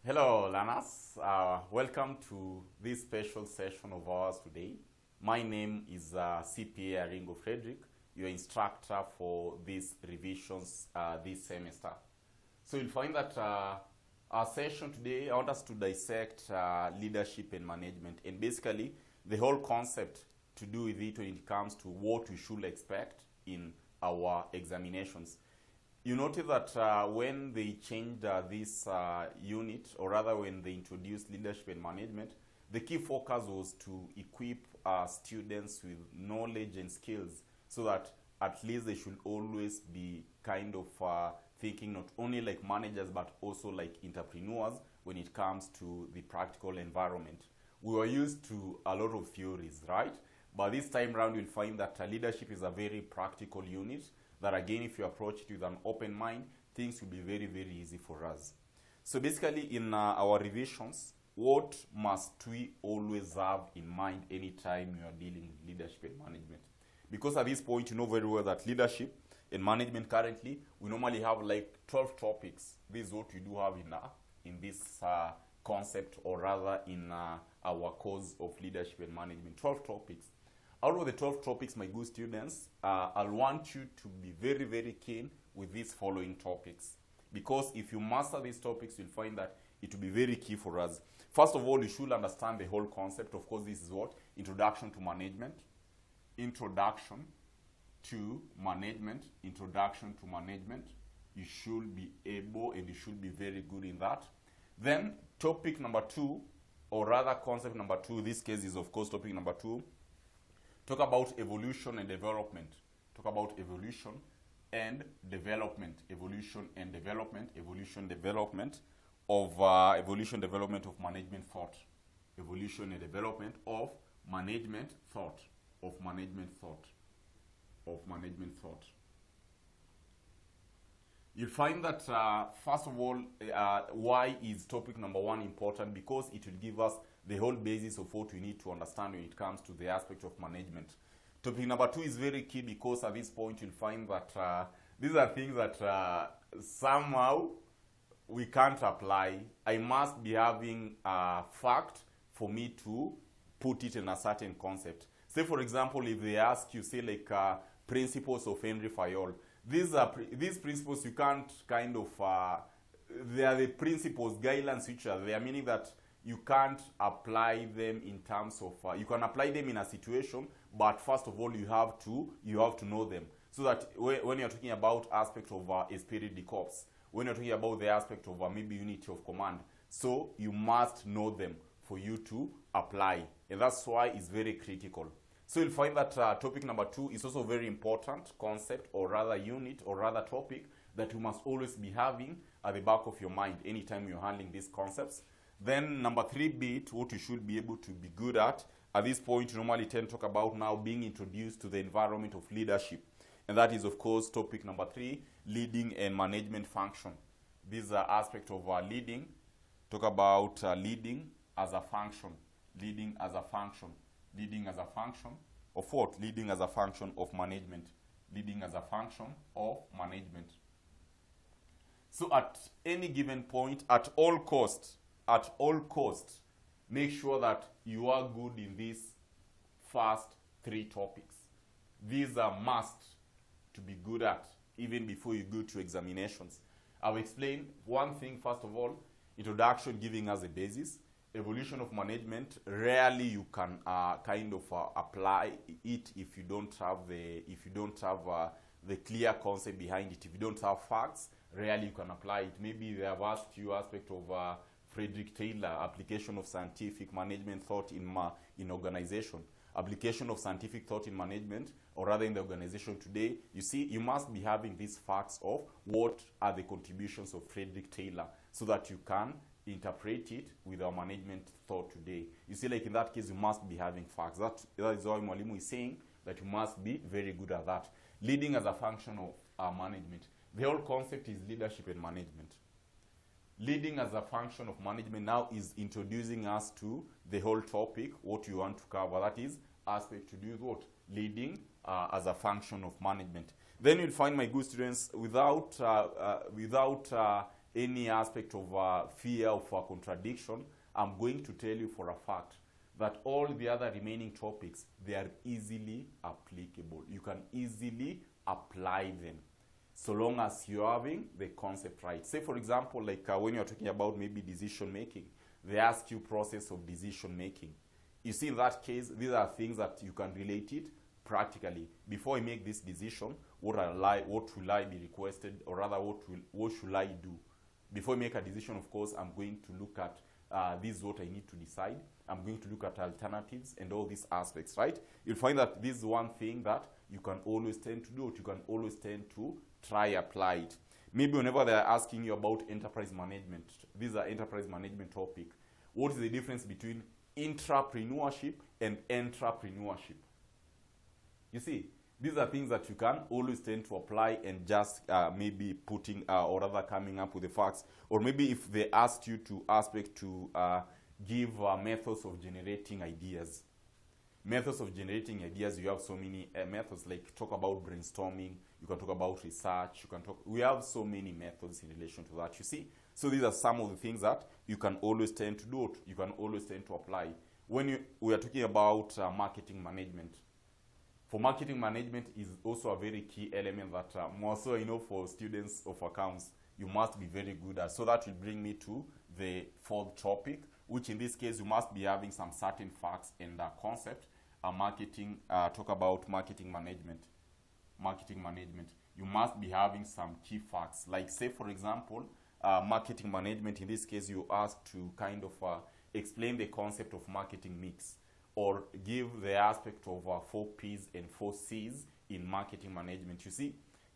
Hello, learners. Welcome to this special session of ours today. My name is CPA Aringo Frederick, your instructor for these revisions this semester. So you'll find that our session today, I want us to dissect leadership and management, and basically the whole concept to do with it when it comes to what we should expect in our examinations. You notice that when they changed this unit, or rather when they introduced leadership and management, the key focus was to equip students with knowledge and skills so that at least they should always be kind of thinking not only like managers but also like entrepreneurs when it comes to the practical environment. We were used to a lot of theories, right? But this time around you'll find that leadership is a very practical unit that, again, if you approach it with an open mind, things will be very, very easy for us. So basically in our revisions, what must we always have in mind anytime you are dealing with leadership and management? Because at this point you know very well that leadership and management currently, we normally have like 12 topics. This is what we do have in this concept, or rather in our course of leadership and management, 12 topics. Out of the 12 topics, my good students, I'll want you to be very, very keen with these following topics. Because if you master these topics, you'll find that it will be very key for us. First of all, you should understand the whole concept. Of course, this is what? Introduction to management. Introduction to management. Introduction to management. You should be able and you should be very good in that. Then, topic number 2, or rather concept number 2, this case is of course topic number 2. Talk about evolution and development. Talk about evolution and development. Evolution and development. Evolution development of management thought. Evolution and development of management thought. Of management thought. Of management thought. You'll find that first of all, why is topic number 1 important? Because it will give us the whole basis of what we need to understand when it comes to the aspect of management. Topic number 2 is very key because at this point you'll find that these are things that somehow we can't apply. I must be having a fact for me to put it in a certain concept. Say for example, if they ask you, say like principles of Henry Fayol, these principles you can't kind of, they are the principles, guidelines which are there, meaning that you can't apply them in terms of, you can apply them in a situation, but first of all you have to know them. So that when you're talking about aspect of esprit de corps, when you're talking about the aspect of maybe unity of command, so you must know them for you to apply. And that's why it's very critical. So you'll find that topic number 2 is also a very important concept, or rather unit, or rather topic that you must always be having at the back of your mind anytime you're handling these concepts. Then number 3 bit, what you should be able to be good at this point, you normally tend to talk about now being introduced to the environment of leadership. And that is of course topic number 3, leading and management function. These are aspects of leading. Talk about leading as a function. Leading as a function. Leading as a function of what? Leading as a function of management. Leading as a function of management. So at any given point, at all costs, make sure that you are good in these first 3 topics. These are must to be good at even before you go to examinations. I'll explain one thing first of all. Introduction, giving us a basis. Evolution of management, rarely you can kind of apply it if you don't have the clear concept behind it. If you don't have facts, rarely you can apply it. Maybe they have asked you aspect of Frederick Taylor, application of scientific management thought in organization. Application of scientific thought in management, or rather in the organization today. You see, you must be having these facts of what are the contributions of Frederick Taylor so that you can interpret it with our management thought today. You see, like in that case, you must be having facts. That is why Mwalimu is saying that you must be very good at that. Leading as a function of management. The whole concept is leadership and management. Leading as a function of management now is introducing us to the whole topic, what you want to cover. That is aspect to do with what? Leading as a function of management. Then you'll find, my good students, without any aspect of fear of a contradiction, I'm going to tell you for a fact that all the other remaining topics, they are easily applicable. You can easily apply them so long as you're having the concept right. Say, for example, like when you're talking about maybe decision making, they ask you process of decision making. You see, in that case, these are things that you can relate it practically. Before I make this decision, what will I be requested, or rather, what should I do? Before I make a decision, of course, I'm going to look at this is what I need to decide. I'm going to look at alternatives and all these aspects, right? You'll find that this is one thing that you can always tend to do. You can always tend to try apply it. Maybe whenever they're asking you about enterprise management, these are enterprise management topic. What is the difference between intrapreneurship and entrepreneurship? You see, these are things that you can always tend to apply and just maybe putting or rather coming up with the facts. Or maybe if they asked you to give methods of generating ideas. Methods of generating ideas, you have so many methods, like talk about brainstorming, you can talk about research, we have so many methods in relation to that, you see. So these are some of the things that you can always tend to do, you can always tend to apply. When we are talking about marketing management, for marketing management is also a very key element that more so, for students of accounts, you must be very good at. So that will bring me to the fourth topic, which in this case, you must be having some certain facts and concept. Talk about marketing management. Marketing management, you must be having some key facts. Like, say, for example, marketing management, in this case, you ask to kind of explain the concept of marketing mix, or give the aspect of 4 P's and 4 C's in marketing management. You see,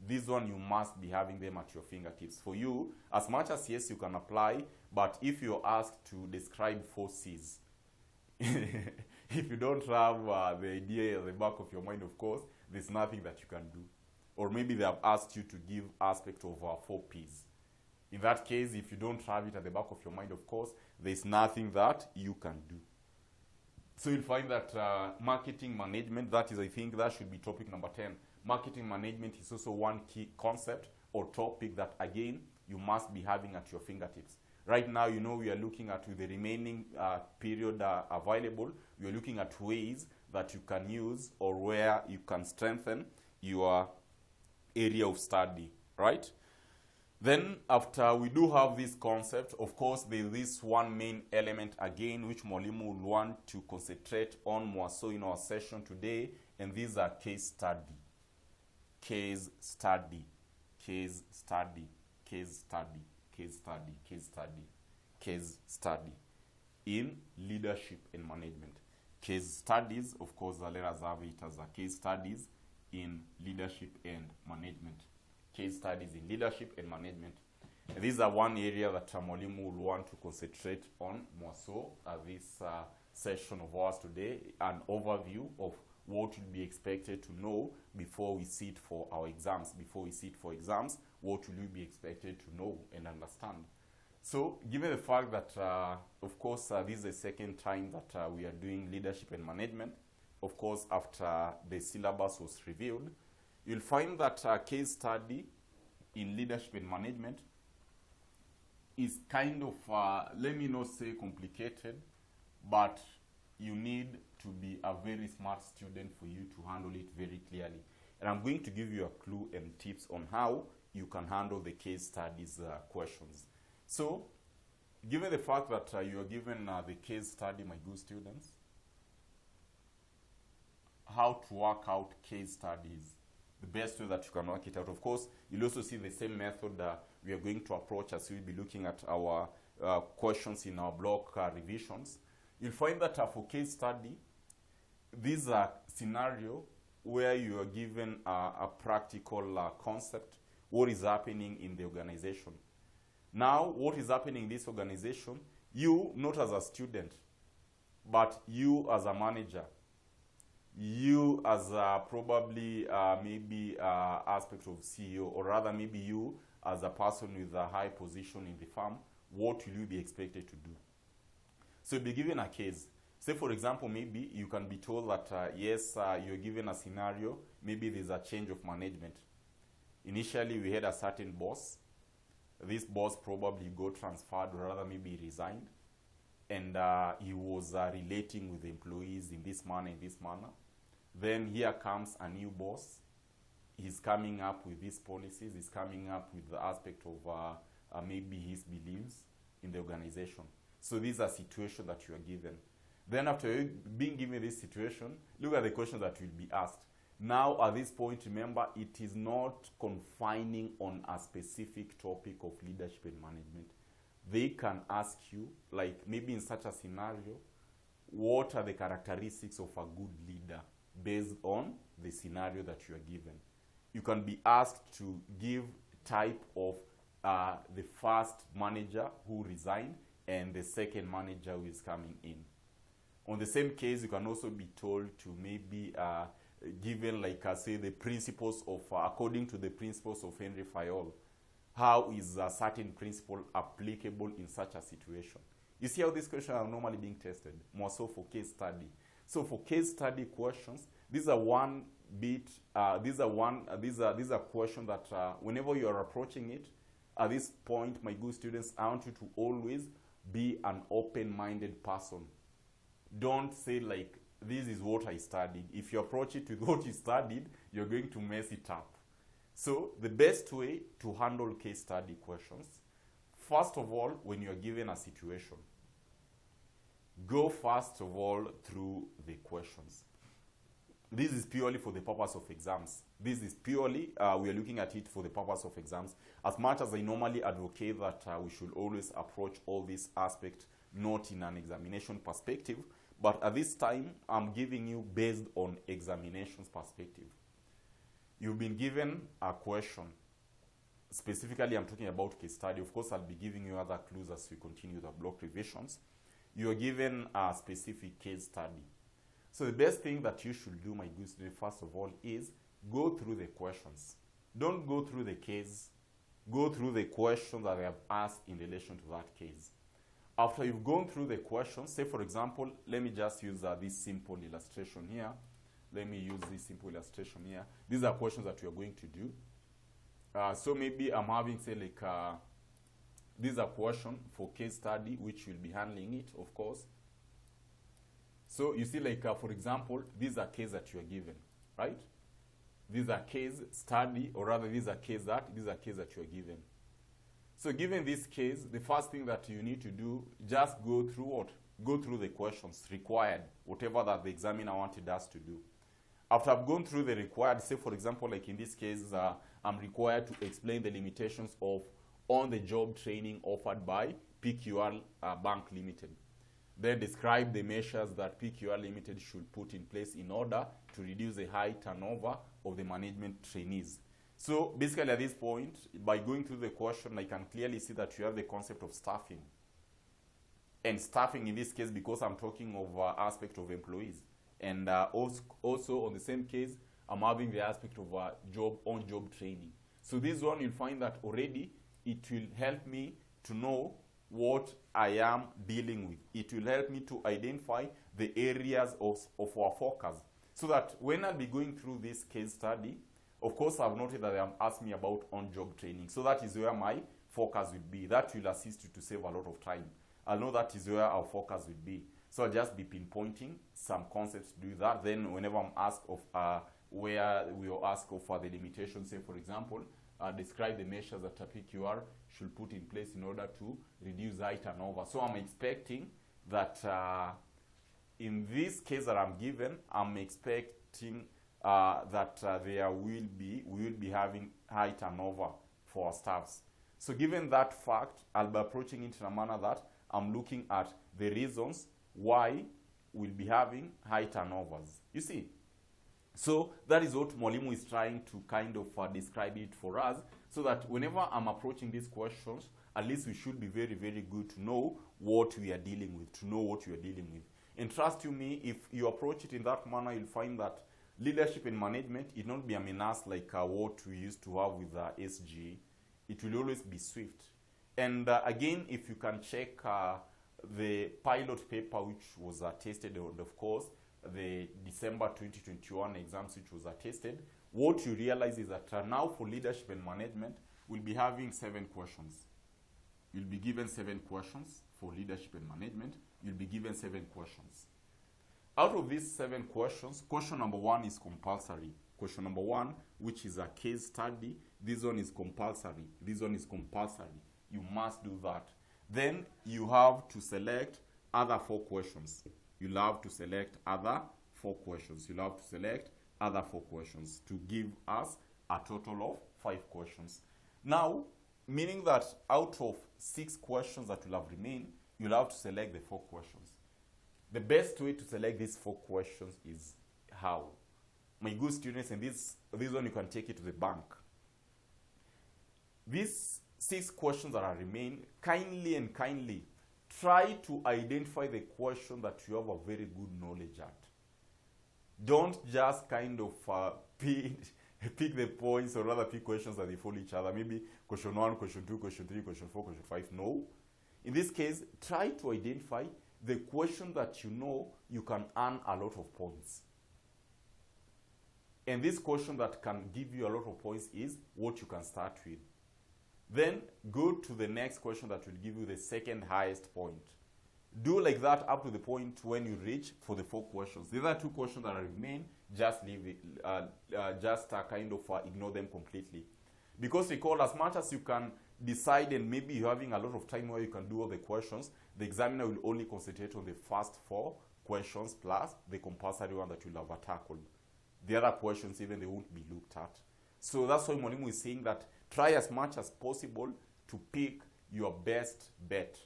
this one you must be having them at your fingertips. For you, as much as yes, you can apply, but if you're asked to describe 4 C's, if you don't have the idea at the back of your mind, of course, there's nothing that you can do. Or maybe they have asked you to give aspect of 4 P's. In that case, if you don't have it at the back of your mind, of course, there's nothing that you can do. So you'll find that marketing management, that is, I think that should be topic number 10. Marketing management is also one key concept or topic that, again, you must be having at your fingertips. Right now, we are looking at, with the remaining period available, we are looking at ways that you can use or where you can strengthen your area of study, right? Then after we do have this concept, of course, there is this one main element again, which Mwalimu will want to concentrate on more so in our session today, and these are case study. Case study, case study, case study, case study, case study, case study in leadership and management. Case studies, of course, let us have it as a case studies in leadership and management. Case studies in leadership and management. And these are one area that Mwalimu will want to concentrate on more so at this session of ours today, an overview of what will be expected to know before we sit for our exams. Before we sit for exams, what will you be expected to know and understand? So, given the fact that, of course, this is the second time that we are doing leadership and management, of course, after the syllabus was revealed, you'll find that a case study in leadership and management is kind of, let me not say complicated, but you need to be a very smart student for you to handle it very clearly. And I'm going to give you a clue and tips on how you can handle the case studies questions. So, given the fact that you are given the case study, my good students, how to work out case studies, the best way that you can work it out. Of course, you'll also see the same method we are going to approach as we'll be looking at our questions in our block revisions. You'll find that for case study, these are scenario where you are given a practical concept, what is happening in the organization. Now, what is happening in this organization, you, not as a student, but you as a manager, you as probably maybe aspect of CEO, or rather maybe you as a person with a high position in the firm, what will you be expected to do? So you'll be given a case. Say, for example, maybe you can be told that, yes, you're given a scenario, maybe there's a change of management. Initially, we had a certain boss, This boss probably got transferred, or rather maybe he resigned, and he was relating with the employees in this manner. Then here comes a new boss. He's coming up with these policies. He's coming up with the aspect of maybe his beliefs in the organization. So these are situations that you are given. Then after being given this situation, look at the questions that will be asked. Now at this point, remember, it is not confining on a specific topic of leadership and management. They can ask you, like maybe in such a scenario, what are the characteristics of a good leader based on the scenario that you are given. You can be asked to give type of the first manager who resigned and the second manager who is coming in. On the same case, you can also be told to maybe given, like say, the principles of, according to the principles of Henry Fayol, how is a certain principle applicable in such a situation. You see how these questions are normally being tested, more so for case study. So for case study questions, these are one bit, these are questions that whenever you are approaching it, at this point, my good students, I want you to always be an open-minded person. Don't say like, this is what I studied. If you approach it with what you studied, you're going to mess it up. So the best way to handle case study questions, first of all, when you're given a situation, go first of all through the questions. This is purely for the purpose of exams. This is purely, we are looking at it for the purpose of exams. As much as I normally advocate that we should always approach all these aspects not in an examination perspective, but at this time, I'm giving you based on examinations perspective. You've been given a question. Specifically, I'm talking about case study. Of course, I'll be giving you other clues as we continue the block revisions. You're given a specific case study. So the best thing that you should do, my good student, first of all, is go through the questions. Don't go through the case. Go through the questions that they have asked in relation to that case. After you've gone through the questions, say for example, let me just use this simple illustration here. Let me use this simple illustration here. These are questions that we are going to do. So maybe I'm having, say, like, these are questions for case study, which will be handling it, of course. So you see, like, for example, these are cases that you are given, right? These are case study, or rather, these are cases that you are given. So given this case, the first thing that you need to do, just go through what? Go through the questions required, whatever that the examiner wanted us to do. After I've gone through the required, say for example, like in this case, I'm required to explain the limitations of on-the-job training offered by PQR Bank Limited. Then describe the measures that PQR Limited should put in place in order to reduce the high turnover of the management trainees. So basically at this point, by going through the question, I can clearly see that you have the concept of staffing. And staffing in this case, because I'm talking of aspect of employees. And also on the same case, I'm having the aspect of on-job training. So this one, you'll find that already it will help me to know what I am dealing with. It will help me to identify the areas of our focus. So that when I'll be going through this case study, of course, I've noted that they have asked me about on-job training. So that is where my focus will be. That will assist you to save a lot of time. I'll know that is where our focus will be. So I'll just be pinpointing some concepts to do that. Then whenever I'm asked of where we will ask of the limitations, say for example, describe the measures that a PQR should put in place in order to reduce high turnover. So I'm expecting that in this case that I'm given, I'm expecting that we will be having high turnover for our staffs. So given that fact, I'll be approaching it in a manner that I'm looking at the reasons why we'll be having high turnovers. You see? So that is what Mwalimu is trying to kind of describe it for us, so that whenever I'm approaching these questions, at least we should be very, very good to know what we are dealing with, And trust you me, if you approach it in that manner, you'll find that leadership and management, it not be a menace like what we used to have with SG. It will always be swift. And again, if you can check the pilot paper which was tested, and of course, the December 2021 exams which was attested, what you realize is that now for leadership and management, we'll be having 7 questions. You'll be given 7 questions for leadership and management. You'll be given 7 questions. Out of these 7 questions, question number 1 is compulsory. Question number 1, which is a case study, this one is compulsory. This one is compulsory. You must do that. Then you have to select other 4 questions. You'll have to select other 4 questions. You'll have to select other 4 questions to give us a total of 5 questions. Now, meaning that out of 6 questions that will have remained, you'll have to select the 4 questions. The best way to select these 4 questions is how? My good students, and this one you can take it to the bank. These 6 questions that are remain, kindly try to identify the question that you have a very good knowledge at. Don't just kind of pick the points, or rather pick questions that they follow each other. Maybe question 1, question 2, question 3, question 4, question 5. No. In this case, try to identify the question that you know you can earn a lot of points. And this question that can give you a lot of points is what you can start with. Then go to the next question that will give you the second highest point. Do like that up to the point when you reach for the 4 questions. The other 2 questions that remain, just leave it, ignore them completely. Because recall, as much as you can decide, and maybe you're having a lot of time where you can do all the questions, the examiner will only concentrate on the first 4 questions plus the compulsory one that you'll have tackled. The other questions, even, they won't be looked at. So that's why Mwalimu is saying that try as much as possible to pick your best bet.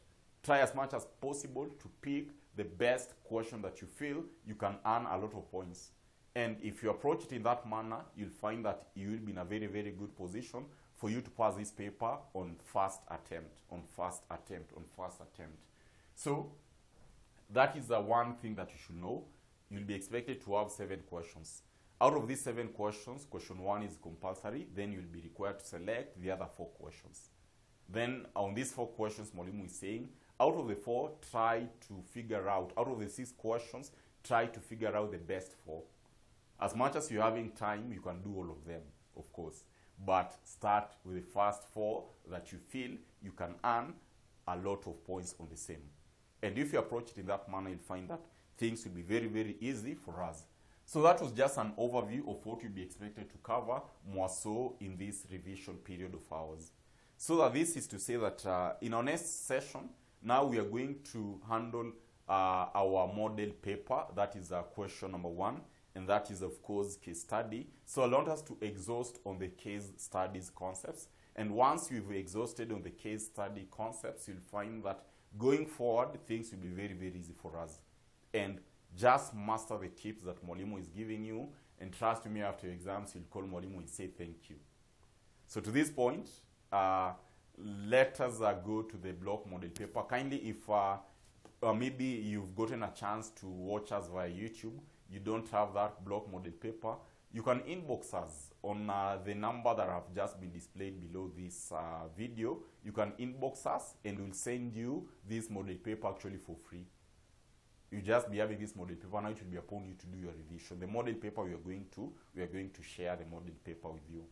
Try as much as possible to pick the best question that you feel you can earn a lot of points. And if you approach it in that manner, you'll find that you will be in a very, very good position for you to pass this paper on first attempt. So that is the one thing that you should know. You'll be expected to have 7 questions. Out of these 7 questions, question 1 is compulsory. Then you'll be required to select the other 4 questions. Then on these 4 questions, Mwalimu is saying, out of the 4, try to figure out, out of the 6 questions, try to figure out the best 4. As much as you're having time, you can do all of them, of course. But start with the first 4 that you feel you can earn a lot of points on the same. And if you approach it in that manner, you'll find that things will be very, very easy for us. So that was just an overview of what you'll be expected to cover more so in this revision period of ours. So that this is to say that in our next session, now we are going to handle our model paper. That is question number 1. And that is, of course, case study. So I want us to exhaust on the case studies concepts. And once you've exhausted on the case study concepts, you'll find that going forward, things will be very, very easy for us. And just master the tips that Mwalimu is giving you. And trust me, after your exams, you'll call Mwalimu and say thank you. So to this point, let us go to the block model paper. Kindly, if maybe you've gotten a chance to watch us via YouTube, you don't have that block model paper, you can inbox us on the number that have just been displayed below this video. You can inbox us and we'll send you this model paper actually for free. You just be having this model paper. Now it will be upon you to do your revision. The model paper we are going to share the model paper with you.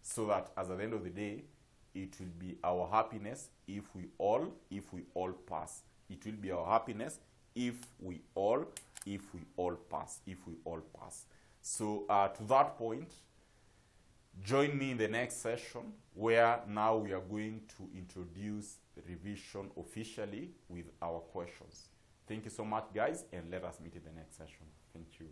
So that as at the end of the day, it will be our happiness if we all pass. It will be our happiness if we all pass. So to that point, join me in the next session where now we are going to introduce revision officially with our questions. Thank you so much, guys, and let us meet in the next session. Thank you.